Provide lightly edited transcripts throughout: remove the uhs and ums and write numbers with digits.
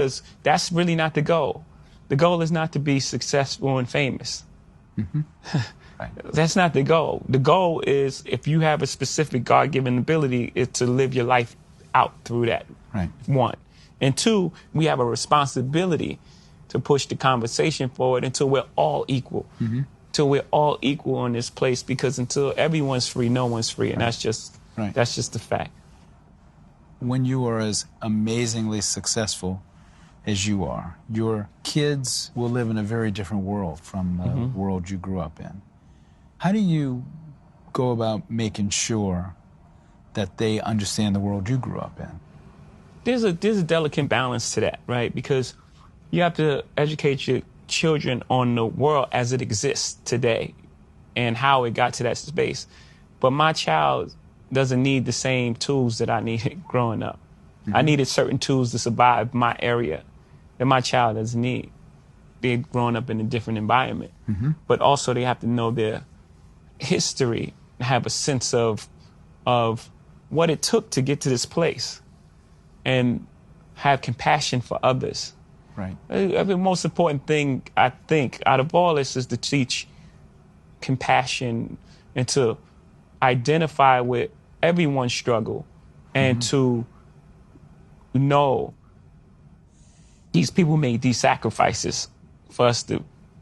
Because that's really not the goal. The goal is not to be successful and famous. Mm-hmm. Right. That's not the goal. The goal is, if you have a specific God-given ability, is to live your life out through that. Right. One. And two, we have a responsibility to push the conversation forward until we're all equal. Mm-hmm. Until we're all equal in this place, because until everyone's free, no one's free. And that's just the fact. When you are as amazingly successful as you are, your kids will live in a very different world from the world you grew up in. How do you go about making sure that they understand the world you grew up in? There's a delicate balance to that, right? Because you have to educate your children on the world as it exists today and how it got to that space. But my child doesn't need the same tools that I needed growing up. Mm-hmm. I needed certain tools to survive my area that my child doesn't need. They're growing up in a different environment. Mm-hmm. But also they have to know their history, have a sense of what it took to get to this place, and have compassion for others. Right. The most important thing, I think, out of all this is to teach compassion and to identify with everyone's struggle and to know these people made these sacrifices for us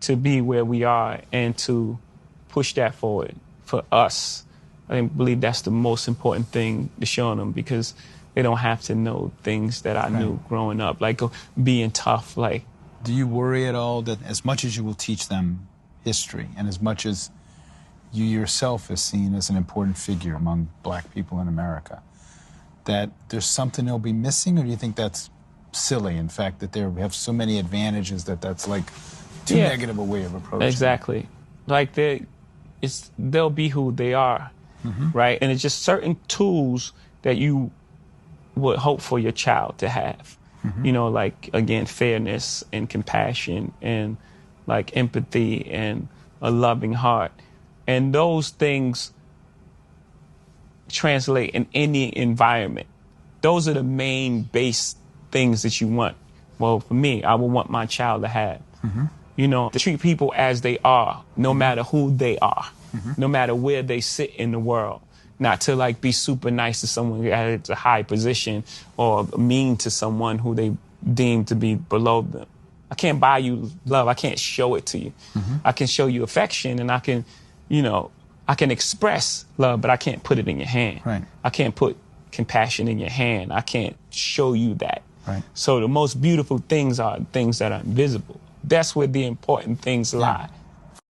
to be where we are, and to push that forward for us. I believe that's the most important thing to show them, because they don't have to know things that I knew growing up, like being tough. Like, do you worry at all that as much as you will teach them history, and as much as you yourself is seen as an important figure among black people in America, that there's something they'll be missing? Or do you think that's silly, in fact, that they have so many advantages that that's like too negative a way of approaching it? Exactly. Like they'll be who they are, right? And it's just certain tools that you would hope for your child to have. You know, like, again, fairness and compassion and like empathy and a loving heart. And those things translate in any environment. Those are the main base things that you want. Well, for me, I would want my child to have. You know, to treat people as they are, no matter who they are, no matter where they sit in the world. Not to like be super nice to someone at a high position, or mean to someone who they deem to be below them. I can't buy you love. I can't show it to you. I can show you affection, and I can, you know, I can express love, but I can't put it in your hand. Right. I can't put compassion in your hand. I can't show you that. Right. So the most beautiful things are things that are invisible. That's where the important things lie.